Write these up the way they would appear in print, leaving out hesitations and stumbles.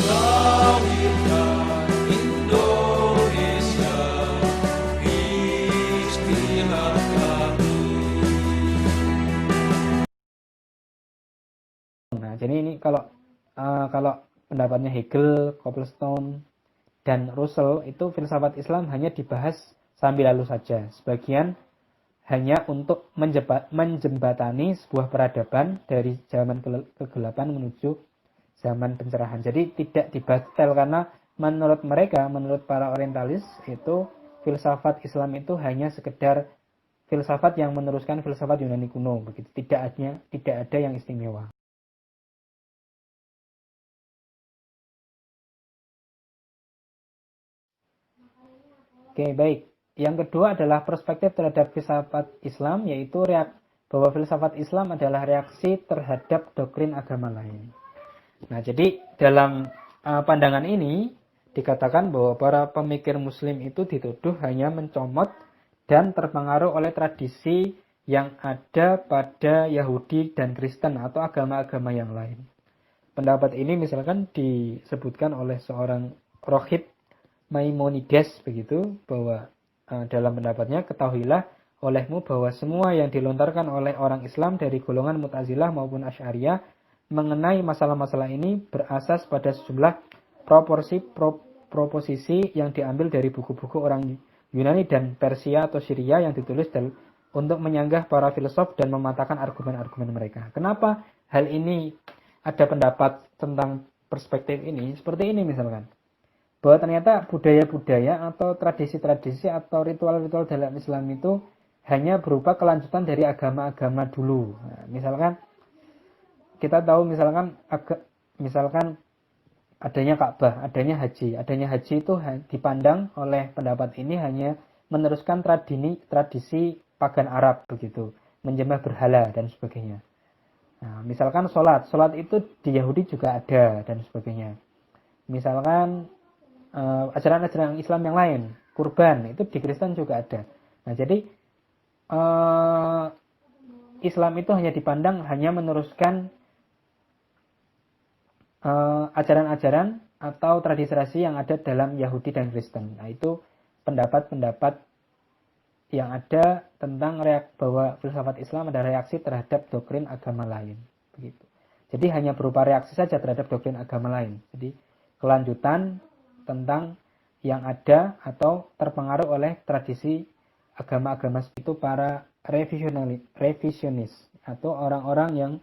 Lahirkan Indonesia, istilah kami. Nah, jadi ini kalau pendapatnya Hegel, Coplestone, dan Russell itu filsafat Islam hanya dibahas sambil lalu saja. Sebagian hanya untuk menjembatani sebuah peradaban dari zaman kegelapan menuju zaman pencerahan. Jadi tidak dibahas detail karena menurut mereka, menurut para orientalis itu filsafat Islam itu hanya sekedar filsafat yang meneruskan filsafat Yunani kuno, begitu. Tidak ada yang istimewa. Oke, baik. Yang kedua adalah perspektif terhadap filsafat Islam, yaitu bahwa filsafat Islam adalah reaksi terhadap doktrin agama lain. Nah, jadi dalam pandangan ini dikatakan bahwa para pemikir Muslim itu dituduh hanya mencomot dan terpengaruh oleh tradisi yang ada pada Yahudi dan Kristen atau agama-agama yang lain. Pendapat ini misalkan disebutkan oleh seorang rohib Maimonides begitu, bahwa dalam pendapatnya, ketahuilah olehmu bahwa semua yang dilontarkan oleh orang Islam dari golongan Mu'tazilah maupun Asy'ariyah mengenai masalah-masalah ini berasas pada sejumlah proposisi yang diambil dari buku-buku orang Yunani dan Persia atau Syria yang ditulis untuk menyanggah para filsuf dan mematahkan argumen-argumen mereka. Kenapa hal ini ada pendapat tentang perspektif ini? Seperti ini misalkan, bahwa ternyata budaya-budaya atau tradisi-tradisi atau ritual-ritual dalam Islam itu hanya berupa kelanjutan dari agama-agama dulu. Nah, misalkan kita tahu misalkan adanya Ka'bah, adanya haji. Adanya haji itu dipandang oleh pendapat ini hanya meneruskan tradisi pagan Arab begitu, menyembah berhala dan sebagainya. Nah, misalkan sholat itu di Yahudi juga ada dan sebagainya. Misalkan ajaran-ajaran Islam yang lain, kurban itu di Kristen juga ada. Nah, jadi Islam itu hanya dipandang hanya meneruskan ajaran-ajaran atau tradisi-tradisi yang ada dalam Yahudi dan Kristen. Nah, itu pendapat-pendapat yang ada tentang bahwa filsafat Islam adalah reaksi terhadap doktrin agama lain. Begitu. Jadi hanya berupa reaksi saja terhadap doktrin agama lain. Jadi kelanjutan tentang yang ada atau terpengaruh oleh tradisi agama-agama itu para revisionis atau orang-orang yang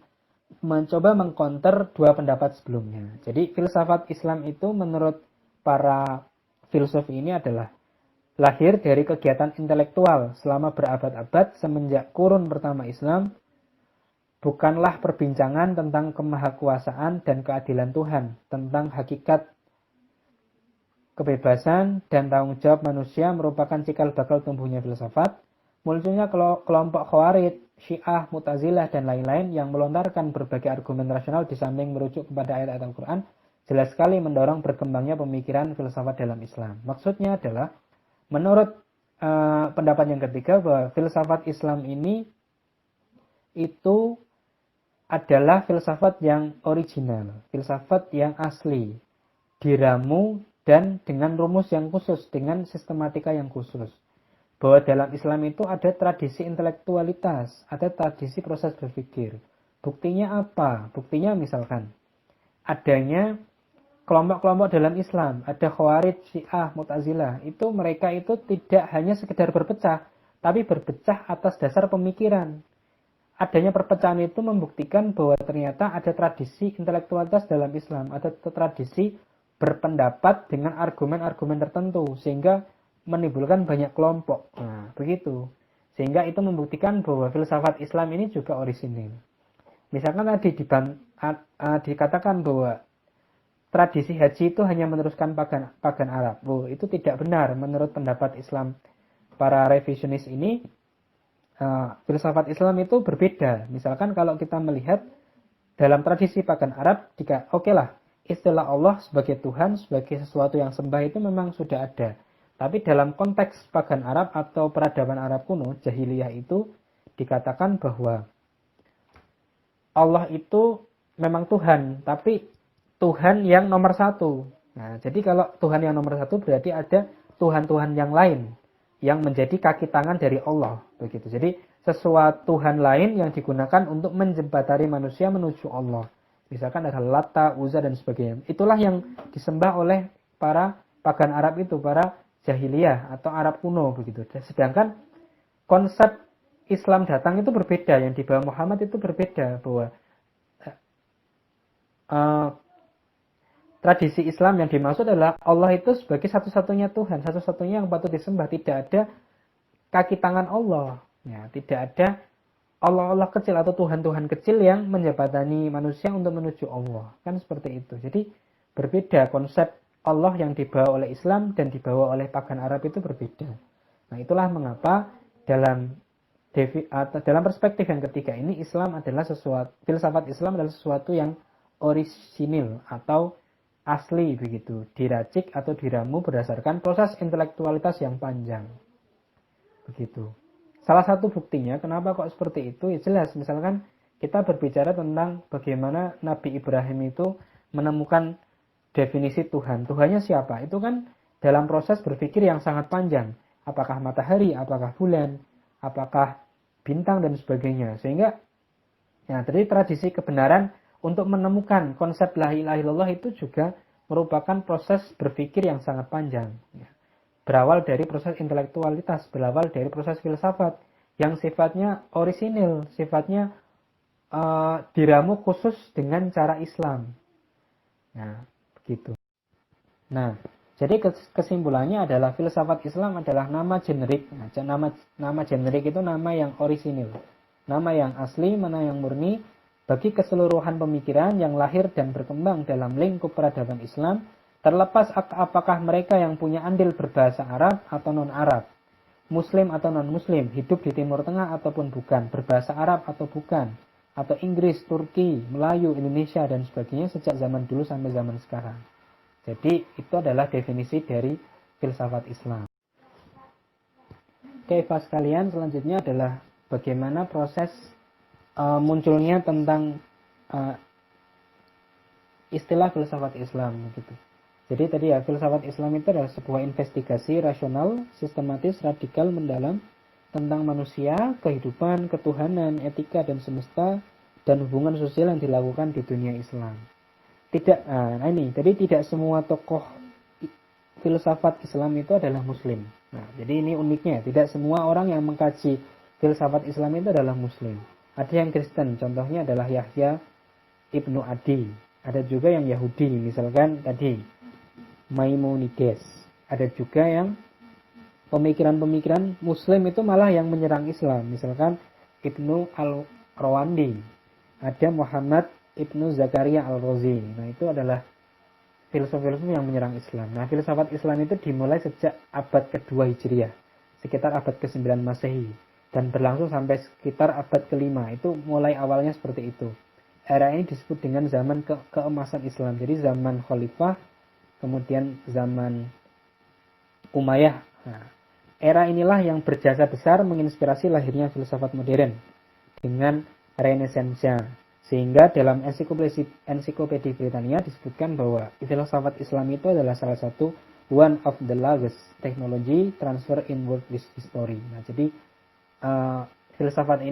mencoba mengcounter dua pendapat sebelumnya. Jadi filsafat Islam itu menurut para filsuf ini adalah lahir dari kegiatan intelektual selama berabad-abad semenjak kurun pertama Islam, bukanlah perbincangan tentang kemahakuasaan dan keadilan Tuhan, tentang hakikat kebebasan dan tanggung jawab manusia merupakan cikal bakal tumbuhnya filsafat. Munculnya kelompok Khawarij, Syiah, Mu'tazilah, dan lain-lain yang melontarkan berbagai argumen rasional di samping merujuk kepada ayat-ayat Al-Quran, jelas sekali mendorong berkembangnya pemikiran filsafat dalam Islam. Maksudnya adalah, menurut pendapat yang ketiga, bahwa filsafat Islam ini itu adalah filsafat yang original, filsafat yang asli, diramu dan dengan rumus yang khusus, dengan sistematika yang khusus. Bahwa dalam Islam itu ada tradisi intelektualitas, ada tradisi proses berpikir. Buktinya apa? Buktinya misalkan adanya kelompok-kelompok dalam Islam, ada Khawarij, Syiah, Mu'tazilah. Itu mereka itu tidak hanya sekedar berpecah, tapi berpecah atas dasar pemikiran. Adanya perpecahan itu membuktikan bahwa ternyata ada tradisi intelektualitas dalam Islam, ada tradisi berpendapat dengan argumen-argumen tertentu, sehingga menimbulkan banyak kelompok. Nah, begitu. Sehingga itu membuktikan bahwa filsafat Islam ini juga orisinil. Misalkan tadi dikatakan bahwa tradisi haji itu hanya meneruskan pagan Arab. Itu tidak benar menurut pendapat Islam. Para revisionis ini, filsafat Islam itu berbeda. Misalkan kalau kita melihat dalam tradisi pagan Arab, istilah Allah sebagai Tuhan, sebagai sesuatu yang sembah itu memang sudah ada. Tapi dalam konteks pagan Arab atau peradaban Arab kuno, jahiliyah itu dikatakan bahwa Allah itu memang Tuhan, tapi Tuhan yang nomor satu. Nah, jadi kalau Tuhan yang nomor satu berarti ada Tuhan-Tuhan yang lain yang menjadi kaki tangan dari Allah, begitu. Jadi sesuatu Tuhan lain yang digunakan untuk menjembatani manusia menuju Allah. Misalkan ada Lata, Uzza dan sebagainya. Itulah yang disembah oleh para pagan Arab itu, para jahiliyah atau Arab kuno, begitu. Sedangkan konsep Islam datang itu berbeda, yang dibawa Muhammad itu berbeda, bahwa tradisi Islam yang dimaksud adalah Allah itu sebagai satu-satunya Tuhan, satu-satunya yang patut disembah. Tidak ada kaki tangan Allah. Ya, tidak ada Allah-Allah kecil atau Tuhan-Tuhan kecil yang menjembatani manusia untuk menuju Allah. Kan seperti itu. Jadi berbeda konsep Allah yang dibawa oleh Islam dan dibawa oleh pagan Arab itu berbeda. Nah, itulah mengapa dalam perspektif yang ketiga ini filsafat Islam adalah sesuatu yang orisinil atau asli, begitu, diracik atau diramu berdasarkan proses intelektualitas yang panjang, begitu. Salah satu buktinya kenapa kok seperti itu ya jelas, misalkan kita berbicara tentang bagaimana Nabi Ibrahim itu menemukan definisi Tuhan. Tuhannya siapa? Itu kan dalam proses berpikir yang sangat panjang. Apakah matahari, apakah bulan, apakah bintang dan sebagainya. Sehingga ya, dari tradisi kebenaran untuk menemukan konsep la ilaha illallah itu juga merupakan proses berpikir yang sangat panjang. Ya. Berawal dari proses intelektualitas, berawal dari proses filsafat yang sifatnya orisinil, sifatnya diramu khusus dengan cara Islam. Nah, begitu. Nah, jadi kesimpulannya adalah filsafat Islam adalah nama generik. Nah, nama generik itu nama yang orisinil, nama yang asli, mana yang murni bagi keseluruhan pemikiran yang lahir dan berkembang dalam lingkup peradaban Islam, terlepas apakah mereka yang punya andil berbahasa Arab atau non-Arab, Muslim atau non-Muslim, hidup di Timur Tengah ataupun bukan, berbahasa Arab atau bukan, atau Inggris, Turki, Melayu, Indonesia, dan sebagainya sejak zaman dulu sampai zaman sekarang. Jadi itu adalah definisi dari filsafat Islam. Oke, Pak sekalian, selanjutnya adalah bagaimana proses munculnya tentang istilah filsafat Islam, gitu. Jadi tadi ya, filsafat Islam itu adalah sebuah investigasi rasional, sistematis, radikal, mendalam tentang manusia, kehidupan, ketuhanan, etika dan semesta, dan hubungan sosial yang dilakukan di dunia Islam. Jadi tidak semua tokoh filsafat Islam itu adalah Muslim. Nah, jadi ini uniknya, tidak semua orang yang mengkaji filsafat Islam itu adalah Muslim. Ada yang Kristen, contohnya adalah Yahya Ibnu Adi. Ada juga yang Yahudi, misalkan tadi Maimonides. Ada juga yang pemikiran-pemikiran Muslim itu malah yang menyerang Islam, misalkan Ibnu Al-Rawandi. Ada Muhammad Ibnu Zakaria Al-Razi. Nah, itu adalah filsuf-filsuf yang menyerang Islam. Nah, filsafat Islam itu dimulai sejak abad ke-2 Hijriah, sekitar abad ke-9 Masehi, dan berlangsung sampai sekitar abad ke-5. Itu mulai awalnya seperti itu. Era ini disebut dengan zaman keemasan Islam. Jadi zaman Khalifah, kemudian zaman Umayyah. Nah, era inilah yang berjasa besar menginspirasi lahirnya filsafat modern dengan Renaissance. Sehingga dalam ensiklopedia Britania disebutkan bahwa filsafat Islam itu adalah salah satu one of the largest technology transfer in world history. Nah, jadi filsafat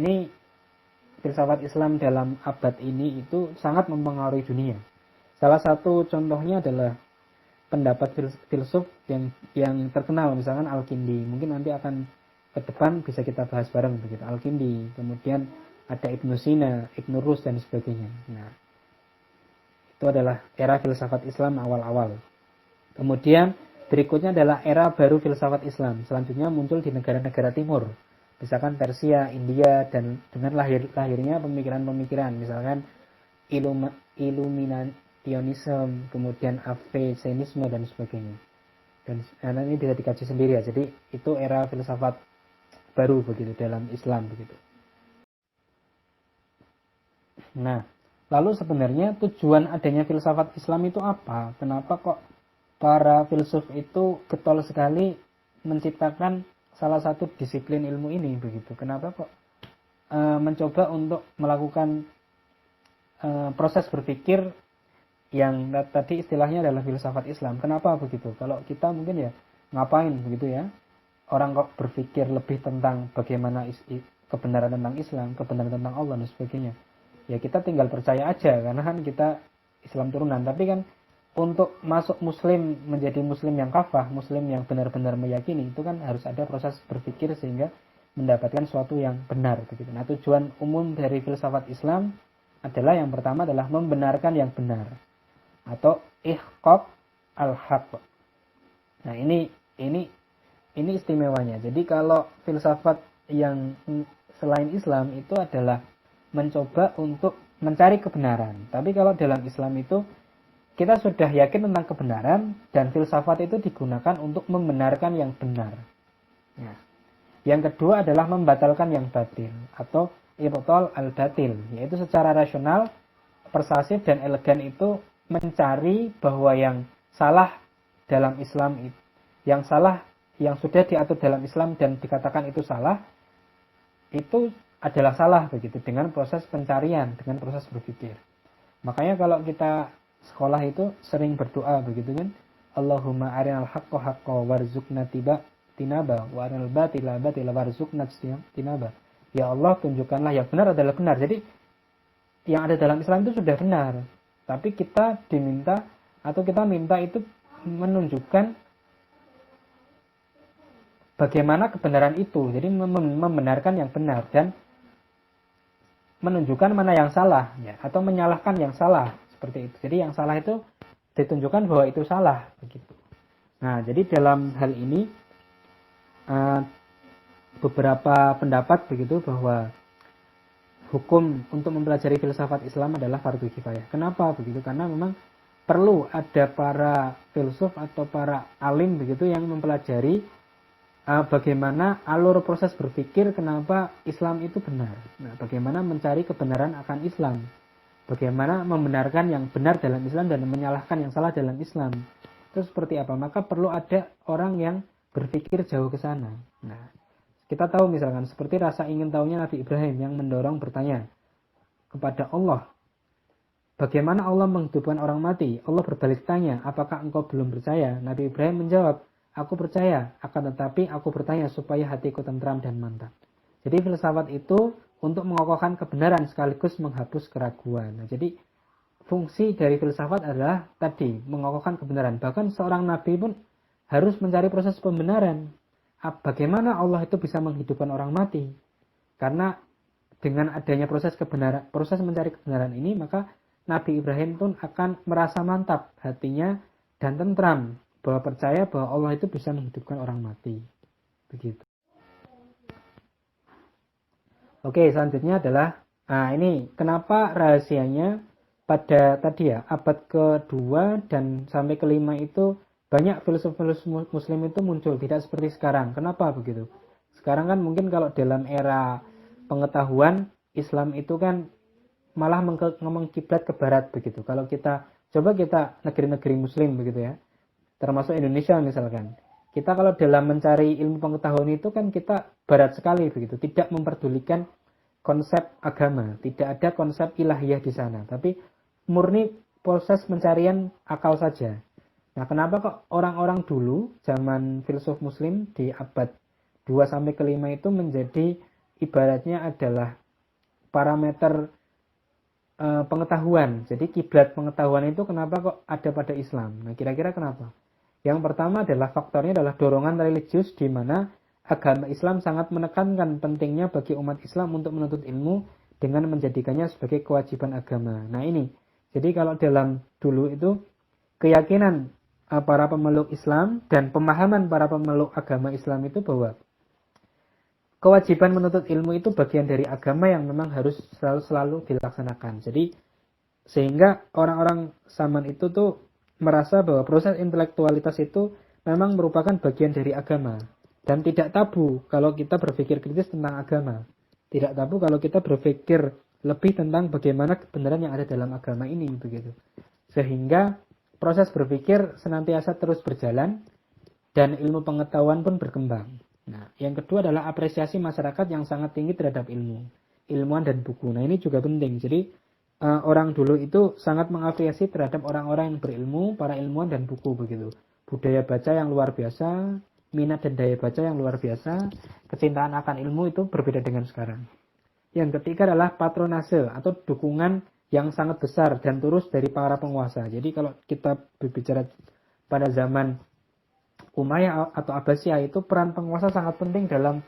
Islam dalam abad ini itu sangat mempengaruhi dunia. Salah satu contohnya adalah pendapat filsuf yang terkenal, misalkan Al-Kindi. Mungkin nanti akan ke depan bisa kita bahas bareng begitu. Al-Kindi, kemudian ada Ibnu Sina, Ibnu Rus dan sebagainya. Nah, itu adalah era filsafat Islam awal-awal. Kemudian berikutnya adalah era baru filsafat Islam. Selanjutnya muncul di negara-negara timur, misalkan Persia, India, dan dengan lahirnya pemikiran-pemikiran, misalkan Illuminationism, kemudian Avesainisme dan sebagainya. Dan ini bisa dikaji sendiri ya. Jadi itu era filsafat baru begitu dalam Islam begitu. Nah, lalu sebenarnya tujuan adanya filsafat Islam itu apa? Kenapa kok para filsuf itu getol sekali menciptakan salah satu disiplin ilmu ini begitu? Kenapa kok mencoba untuk melakukan proses berpikir yang tadi istilahnya adalah filsafat Islam. Kenapa begitu? Kalau kita mungkin ya ngapain begitu ya? Orang kok berpikir lebih tentang bagaimana kebenaran tentang Islam, kebenaran tentang Allah dan sebagainya. Ya kita tinggal percaya aja karena kan kita Islam turunan. Tapi kan untuk masuk muslim menjadi muslim yang kafah, muslim yang benar-benar meyakini, itu kan harus ada proses berpikir sehingga mendapatkan sesuatu yang benar begitu. Nah, tujuan umum dari filsafat Islam adalah yang pertama adalah membenarkan yang benar atau ihqaq al-haq. Nah, ini istimewanya. Jadi kalau filsafat yang selain Islam itu adalah mencoba untuk mencari kebenaran. Tapi kalau dalam Islam itu kita sudah yakin tentang kebenaran dan filsafat itu digunakan untuk membenarkan yang benar. Nah, yang kedua adalah membatalkan yang batil atau ibtal al-batil, yaitu secara rasional, persuasif dan elegan itu mencari bahwa yang salah dalam Islam itu, yang salah yang sudah diatur dalam Islam dan dikatakan itu salah, itu adalah salah begitu dengan proses pencarian, dengan proses berpikir. Makanya kalau kita sekolah itu sering berdoa begitu kan, Allahumma arinal haqqa haqqa warzuqna tinaba wa arinal batila batila warzuqna tinaba. Ya Allah, tunjukkanlah yang benar adalah benar. Jadi yang ada dalam Islam itu sudah benar, tapi kita diminta atau kita minta itu menunjukkan bagaimana kebenaran itu. Jadi membenarkan yang benar dan menunjukkan mana yang salah ya, atau menyalahkan yang salah. Seperti itu. Jadi yang salah itu ditunjukkan bahwa itu salah begitu. Nah, jadi dalam hal ini beberapa pendapat begitu bahwa hukum untuk mempelajari filsafat Islam adalah fardu kifayah. Kenapa begitu? Karena memang perlu ada para filsuf atau para alim begitu yang mempelajari bagaimana alur proses berpikir kenapa Islam itu benar. Nah, bagaimana mencari kebenaran akan Islam. Bagaimana membenarkan yang benar dalam Islam dan menyalahkan yang salah dalam Islam. Itu seperti apa? Maka perlu ada orang yang berpikir jauh ke sana. Nah, kita tahu misalkan seperti rasa ingin tahunya Nabi Ibrahim yang mendorong bertanya kepada Allah. Bagaimana Allah menghidupkan orang mati? Allah berbalik tanya, apakah engkau belum percaya? Nabi Ibrahim menjawab, aku percaya, akan tetapi aku bertanya supaya hatiku tentram dan mantap. Jadi filsafat itu untuk mengokohkan kebenaran sekaligus menghapus keraguan. Nah, jadi fungsi dari filsafat adalah tadi mengokohkan kebenaran. Bahkan seorang nabi pun harus mencari proses pembenaran. Bagaimana Allah itu bisa menghidupkan orang mati? Karena dengan adanya proses kebenaran, proses mencari kebenaran ini, maka Nabi Ibrahim pun akan merasa mantap hatinya dan tentram bahwa percaya bahwa Allah itu bisa menghidupkan orang mati. Begitu. Oke, selanjutnya adalah ini kenapa rahasianya pada tadi ya abad kedua dan sampai kelima itu banyak filsuf-filsuf muslim itu muncul, tidak seperti sekarang. Kenapa begitu? Sekarang kan mungkin kalau dalam era pengetahuan Islam itu kan malah mengkiblat ke barat begitu. Kalau kita coba kita negeri-negeri muslim begitu ya, termasuk Indonesia misalkan. Kita kalau dalam mencari ilmu pengetahuan itu kan kita barat sekali begitu, tidak memperdulikan konsep agama, tidak ada konsep ilahiyah di sana, tapi murni proses pencarian akal saja. Nah, kenapa kok orang-orang dulu zaman filsuf muslim di abad 2 sampai ke 5 itu menjadi ibaratnya adalah parameter pengetahuan. Jadi kiblat pengetahuan itu kenapa kok ada pada Islam? Nah, kira-kira kenapa? Yang pertama adalah faktornya adalah dorongan religius di mana agama Islam sangat menekankan pentingnya bagi umat Islam untuk menuntut ilmu dengan menjadikannya sebagai kewajiban agama. Nah ini, jadi kalau dalam dulu itu keyakinan para pemeluk Islam dan pemahaman para pemeluk agama Islam itu bahwa kewajiban menuntut ilmu itu bagian dari agama yang memang harus selalu dilaksanakan. Jadi sehingga orang-orang zaman itu tuh merasa bahwa proses intelektualitas itu memang merupakan bagian dari agama. Dan tidak tabu kalau kita berpikir kritis tentang agama. Tidak tabu kalau kita berpikir lebih tentang bagaimana kebenaran yang ada dalam agama ini. Begitu. Sehingga proses berpikir senantiasa terus berjalan dan ilmu pengetahuan pun berkembang. Nah, yang kedua adalah apresiasi masyarakat yang sangat tinggi terhadap ilmu. Ilmuwan dan buku. Nah, ini juga penting. Jadi orang dulu itu sangat mengapresiasi terhadap orang-orang yang berilmu, para ilmuwan dan buku begitu. Budaya baca yang luar biasa, minat dan daya baca yang luar biasa, kecintaan akan ilmu itu berbeda dengan sekarang. Yang ketiga adalah patronase atau dukungan yang sangat besar dan terus dari para penguasa. Jadi kalau kita berbicara pada zaman Umayyah atau Abbasiyah itu peran penguasa sangat penting dalam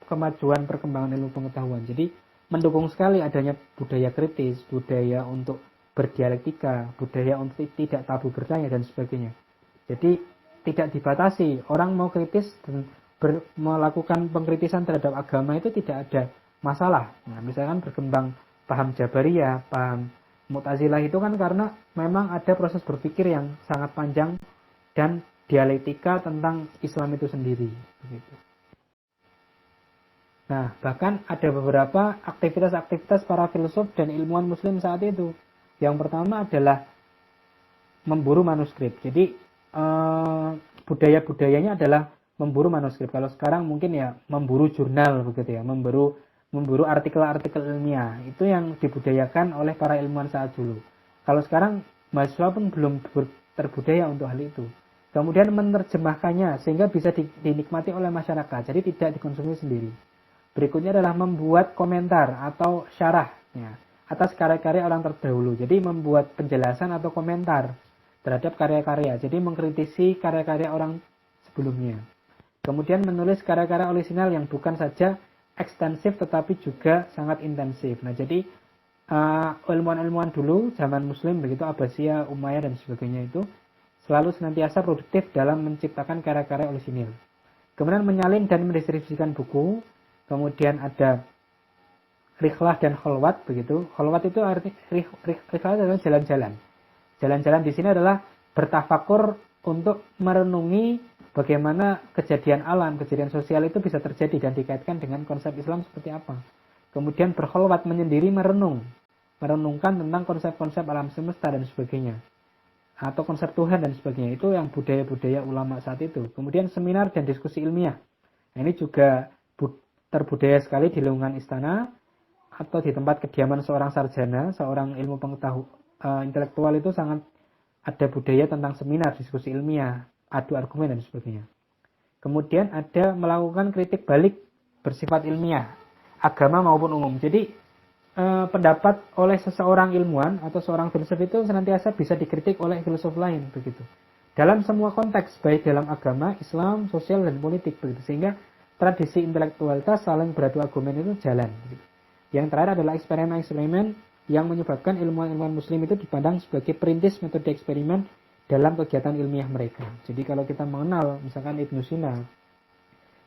kemajuan perkembangan ilmu pengetahuan. Jadi mendukung sekali adanya budaya kritis, budaya untuk berdialektika, budaya untuk tidak tabu bertanya dan sebagainya. Jadi tidak dibatasi, orang mau kritis dan melakukan pengkritisan terhadap agama itu tidak ada masalah. Nah, misalkan berkembang paham Jabariyah, paham Mu'tazilah itu kan karena memang ada proses berpikir yang sangat panjang dan dialektika tentang Islam itu sendiri. Begitu. Nah, bahkan ada beberapa aktivitas-aktivitas para filsuf dan ilmuwan muslim saat itu. Yang pertama adalah memburu manuskrip. Jadi budaya-budayanya adalah memburu manuskrip. Kalau sekarang mungkin ya memburu jurnal begitu ya, memburu artikel-artikel ilmiah. Itu yang dibudayakan oleh para ilmuwan saat dulu. Kalau sekarang mahasiswa pun belum terbudaya untuk hal itu. Kemudian menerjemahkannya sehingga bisa dinikmati oleh masyarakat. Jadi tidak dikonsumsi sendiri. Berikutnya adalah membuat komentar atau syarah ya, atas karya-karya orang terdahulu. Jadi membuat penjelasan atau komentar terhadap karya-karya. Jadi mengkritisi karya-karya orang sebelumnya. Kemudian menulis karya-karya orisinal yang bukan saja ekstensif tetapi juga sangat intensif. Nah, jadi ilmuwan-ilmuwan dulu zaman Muslim begitu Abbasiyah, Umayyah dan sebagainya itu selalu senantiasa produktif dalam menciptakan karya-karya orisinil. Kemudian menyalin dan mendistribusikan buku. Kemudian ada rihlah dan kholwat begitu. Kholwat itu arti rihlah adalah jalan-jalan. Jalan-jalan di sini adalah bertafakur untuk merenungi bagaimana kejadian alam, kejadian sosial itu bisa terjadi dan dikaitkan dengan konsep Islam seperti apa. Kemudian berkholwat menyendiri merenungkan tentang konsep-konsep alam semesta dan sebagainya. Atau konsep Tuhan dan sebagainya. Itu yang budaya-budaya ulama saat itu. Kemudian seminar dan diskusi ilmiah. Nah, ini juga terbudaya sekali di lingkungan istana atau di tempat kediaman seorang sarjana, seorang ilmu pengetahuan intelektual itu sangat ada budaya tentang seminar, diskusi ilmiah, adu argumen dan sebagainya. Kemudian ada melakukan kritik balik bersifat ilmiah, agama maupun umum. Jadi pendapat oleh seseorang ilmuwan atau seorang filsuf itu senantiasa bisa dikritik oleh filsuf lain begitu. Dalam semua konteks, baik dalam agama, Islam, sosial dan politik begitu. Sehingga tradisi intelektualitas saling beradu argumen itu jalan. Yang terakhir adalah eksperimen-eksperimen yang menyebabkan ilmuwan-ilmuwan muslim itu dipandang sebagai perintis metode eksperimen dalam kegiatan ilmiah mereka. Jadi kalau kita mengenal misalkan Ibnu Sina,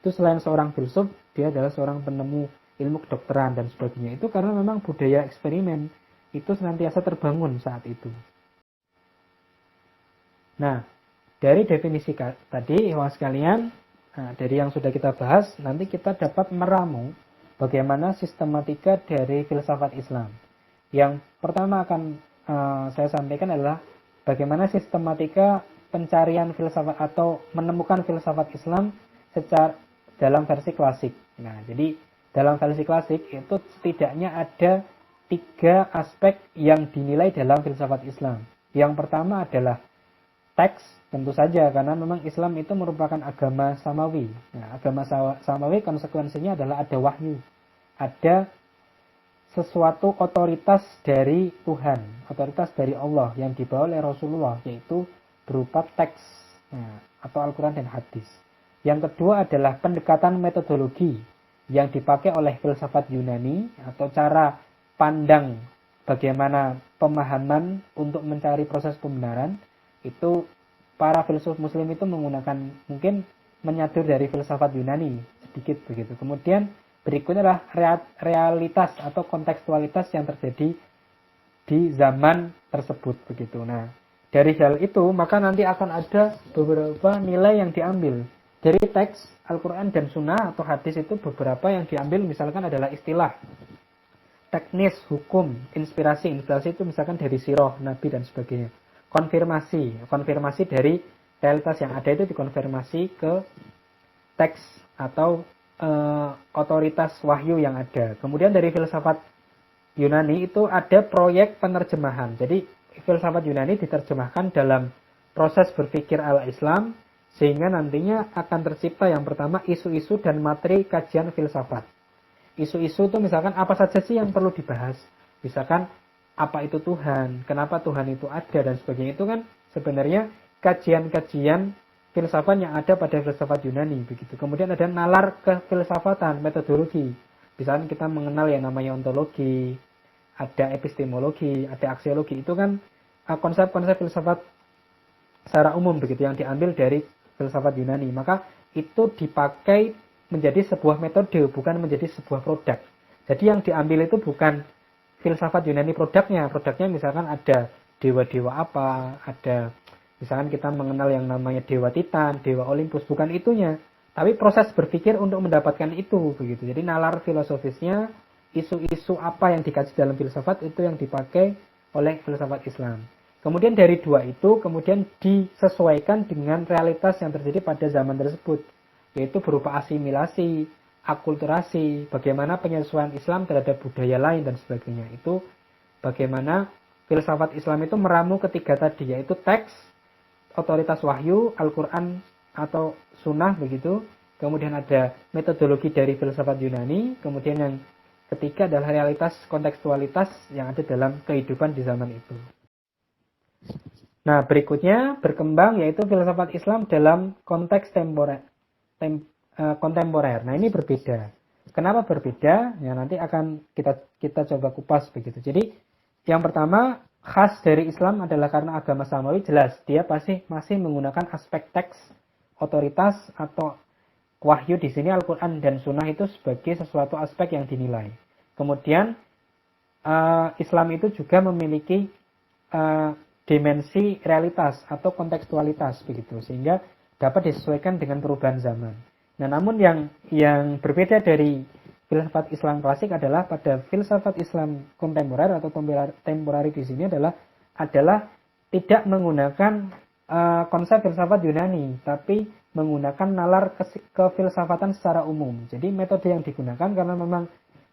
itu selain seorang filsuf, dia adalah seorang penemu ilmu kedokteran dan sebagainya. Itu karena memang budaya eksperimen itu senantiasa terbangun saat itu. Nah, dari definisi tadi, ikhwan sekalian, dari yang sudah kita bahas, nanti kita dapat meramu bagaimana sistematika dari filsafat Islam. Yang pertama akan saya sampaikan adalah bagaimana sistematika pencarian filsafat atau menemukan filsafat Islam secara dalam versi klasik. Nah, jadi dalam versi klasik itu setidaknya ada 3 aspek yang dinilai dalam filsafat Islam. Yang pertama adalah teks, tentu saja karena memang Islam itu merupakan agama samawi. Nah, agama samawi konsekuensinya adalah ada wahyu, ada sesuatu otoritas dari Tuhan, otoritas dari Allah yang dibawa oleh Rasulullah, yaitu berupa teks atau Al-Quran dan hadis. Yang kedua adalah pendekatan metodologi yang dipakai oleh filsafat Yunani atau cara pandang bagaimana pemahaman untuk mencari proses pembenaran. Itu para filsuf muslim itu menggunakan mungkin menyadur dari filsafat Yunani sedikit begitu. Kemudian berikutnya adalah realitas atau kontekstualitas yang terjadi di zaman tersebut begitu. Nah, dari hal itu maka nanti akan ada beberapa nilai yang diambil dari teks Al-Quran dan Sunnah atau hadis. Itu beberapa yang diambil misalkan adalah istilah, teknis, hukum, inspirasi itu misalkan dari sirah Nabi dan sebagainya. Konfirmasi dari realitas yang ada itu dikonfirmasi ke teks atau otoritas wahyu yang ada. Kemudian dari filsafat Yunani itu ada proyek penerjemahan. Jadi filsafat Yunani diterjemahkan dalam proses berpikir ala Islam sehingga nantinya akan tercipta yang pertama isu-isu dan materi kajian filsafat. Isu-isu itu misalkan apa saja sih yang perlu dibahas. Misalkan apa itu Tuhan, kenapa Tuhan itu ada dan sebagainya. Itu kan sebenarnya kajian-kajian filsafat yang ada pada filsafat Yunani begitu. Kemudian ada nalar kefilsafatan, metodologi. Misalkan kita mengenal yang namanya ontologi, ada epistemologi, ada aksiologi. Itu kan konsep-konsep filsafat secara umum begitu yang diambil dari filsafat Yunani. Maka itu dipakai menjadi sebuah metode, bukan menjadi sebuah produk. Jadi yang diambil itu bukan filsafat Yunani produknya. Produknya misalkan ada dewa-dewa apa, ada misalkan kita mengenal yang namanya dewa Titan, dewa Olympus, bukan itunya. Tapi proses berpikir untuk mendapatkan itu begitu. Jadi nalar filosofisnya, isu-isu apa yang dikaji dalam filsafat itu yang dipakai oleh filsafat Islam. Kemudian dari dua itu kemudian disesuaikan dengan realitas yang terjadi pada zaman tersebut, yaitu berupa asimilasi, akulturasi, bagaimana penyesuaian Islam terhadap budaya lain dan sebagainya. Itu bagaimana filsafat Islam itu meramu ketiga tadi, yaitu teks, otoritas wahyu, Al-Quran atau sunnah begitu. Kemudian ada metodologi dari filsafat Yunani. Kemudian yang ketiga adalah realitas kontekstualitas yang ada dalam kehidupan di zaman itu. Nah, berikutnya berkembang yaitu filsafat Islam dalam konteks kontemporer. Nah, ini berbeda. Kenapa berbeda? Ya, nanti akan kita coba kupas begitu. Jadi, yang pertama, khas dari Islam adalah karena agama samawi jelas. Dia pasti masih menggunakan aspek teks, otoritas, atau wahyu di sini Al-Quran dan Sunnah itu sebagai sesuatu aspek yang dinilai. Kemudian, Islam itu juga memiliki dimensi realitas atau kontekstualitas begitu sehingga dapat disesuaikan dengan perubahan zaman. Nah, namun yang berbeda dari filsafat Islam klasik adalah pada filsafat Islam kontemporer atau temporari di sini adalah tidak menggunakan konsep filsafat Yunani, tapi menggunakan nalar kefilsafatan secara umum. Jadi metode yang digunakan karena memang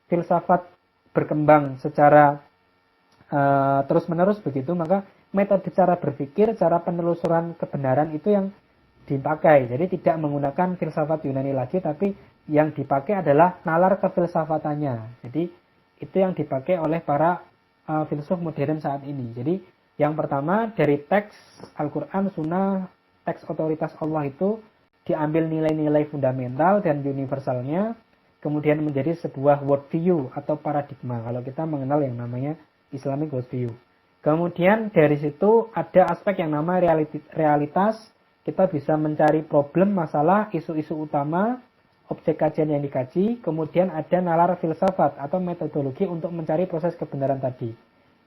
filsafat berkembang secara terus-menerus begitu, maka metode cara berpikir, cara penelusuran kebenaran itu yang dipakai. Jadi tidak menggunakan filsafat Yunani lagi, tapi yang dipakai adalah nalar kefilsafatannya. Jadi itu yang dipakai oleh para filsuf modern saat ini. Jadi yang pertama dari teks Al-Quran, Sunnah, teks otoritas Allah itu diambil nilai-nilai fundamental dan universalnya, kemudian menjadi sebuah worldview atau paradigma. Kalau kita mengenal yang namanya Islamic worldview. Kemudian dari situ ada aspek yang nama realitas. Kita bisa mencari problem, masalah, isu-isu utama, objek kajian yang dikaji. Kemudian ada nalar filsafat atau metodologi untuk mencari proses kebenaran tadi.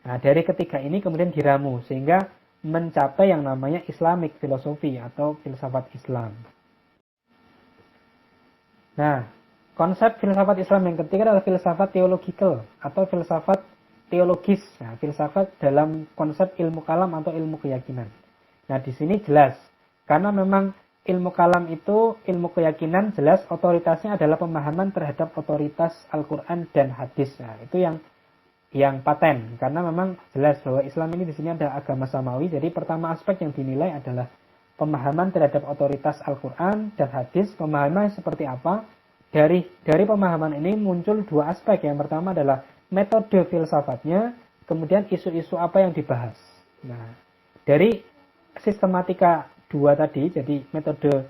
Nah, dari ketiga ini kemudian diramu sehingga mencapai yang namanya Islamic philosophy atau filsafat Islam. Nah, konsep filsafat Islam yang ketiga adalah filsafat theological atau filsafat teologis. Nah, filsafat dalam konsep ilmu kalam atau ilmu keyakinan. Nah, di sini jelas karena memang ilmu kalam itu ilmu keyakinan, jelas otoritasnya adalah pemahaman terhadap otoritas Al-Quran dan hadis. Nah, itu yang paten karena memang jelas bahwa Islam ini di sini ada agama samawi. Jadi pertama aspek yang dinilai adalah pemahaman terhadap otoritas Al-Quran dan hadis. Pemahaman seperti apa? Dari pemahaman ini muncul dua aspek. Yang pertama adalah metode filsafatnya, kemudian isu-isu apa yang dibahas. Nah, dari sistematika dua tadi, jadi metode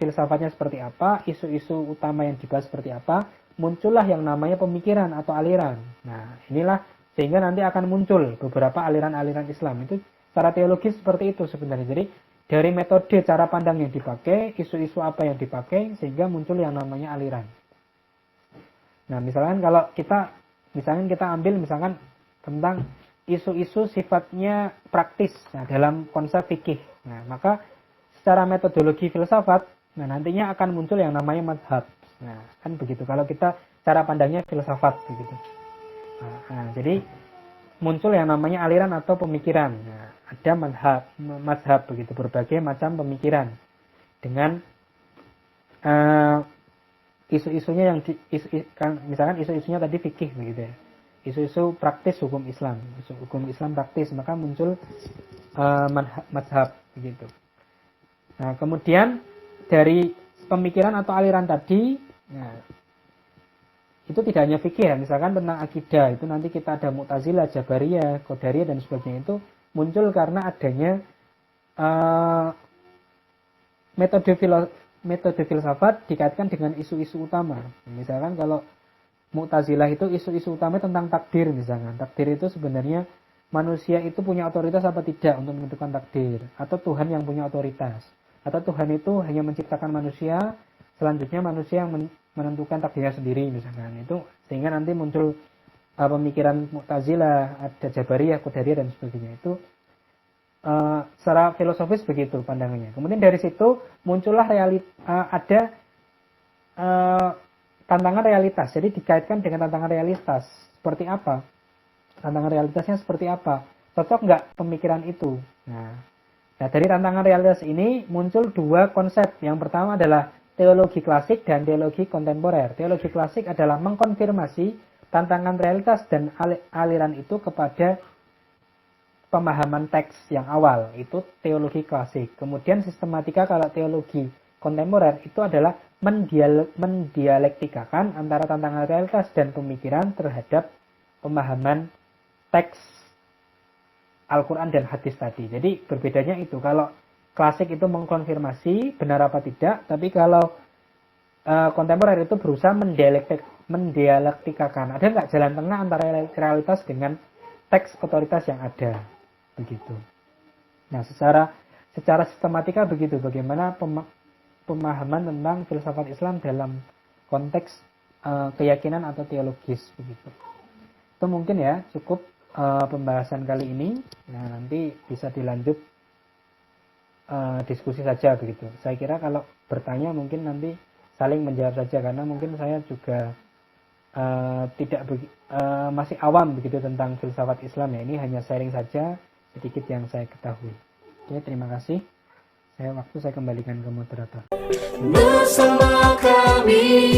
filsafatnya seperti apa, isu-isu utama yang dibahas seperti apa, muncullah yang namanya pemikiran atau aliran. Nah, inilah sehingga nanti akan muncul beberapa aliran-aliran Islam. Itu secara teologis seperti itu sebenarnya. Jadi dari metode cara pandang yang dipakai, isu-isu apa yang dipakai, sehingga muncul yang namanya aliran. Nah, misalkan kalau kita ambil misalkan tentang isu-isu sifatnya praktis, nah, dalam konsep fikih. Nah, maka secara metodologi filsafat, nah nantinya akan muncul yang namanya madhab. Nah, kan begitu. Kalau kita cara pandangnya filsafat begitu. Nah, jadi muncul yang namanya aliran atau pemikiran. Nah, ada madhab begitu, berbagai macam pemikiran dengan isu-isunya misalkan isu-isunya tadi fikih begitu ya. isu-isu praktis hukum Islam, isu hukum Islam praktis, maka muncul mazhab begitu. Nah, kemudian dari pemikiran atau aliran tadi, nah, itu tidak hanya fikih ya, misalkan tentang akidah, itu nanti kita ada Mu'tazilah, Jabariyah, Qadariyah dan sebagainya, itu muncul karena adanya metode filsafat dikaitkan dengan isu-isu utama. Misalkan kalau Mu'tazilah itu isu-isu utama tentang takdir misalkan. Takdir itu sebenarnya manusia itu punya otoritas apa tidak untuk menentukan takdir, atau Tuhan yang punya otoritas, atau Tuhan itu hanya menciptakan manusia, selanjutnya manusia yang menentukan takdirnya sendiri misalkan. Itu sehingga nanti muncul pemikiran Mu'tazilah, ada Jabariyah, Qadariyah dan sebagainya. Itu secara filosofis begitu pandangannya. Kemudian dari situ muncullah ada tantangan realitas. Jadi dikaitkan dengan tantangan realitas. Seperti apa? Tantangan realitasnya seperti apa? Cocok nggak pemikiran itu? Nah, dari tantangan realitas ini muncul dua konsep. Yang pertama adalah teologi klasik dan teologi kontemporer. Teologi klasik adalah mengkonfirmasi tantangan realitas dan aliran itu kepada pemahaman teks yang awal, itu teologi klasik. Kemudian sistematika kalau teologi kontemporer itu adalah mendialektikakan antara tantangan realitas dan pemikiran terhadap pemahaman teks Al-Quran dan hadis tadi. Jadi berbedanya itu, kalau klasik itu mengkonfirmasi benar apa tidak, tapi kalau kontemporer itu berusaha mendialektikakan. Ada nggak jalan tengah antara realitas dengan teks otoritas yang ada? Begitu. Nah, secara sistematika begitu, bagaimana pemahaman tentang filsafat Islam dalam konteks keyakinan atau teologis begitu. Itu mungkin ya cukup pembahasan kali ini. Nah, nanti bisa dilanjut diskusi saja begitu. Saya kira kalau bertanya mungkin nanti saling menjawab saja, karena mungkin saya juga masih awam begitu tentang filsafat Islam ya. Ini hanya sharing saja sedikit yang saya ketahui. Oke, terima kasih. Saya kembalikan ke moderator. Bersama kami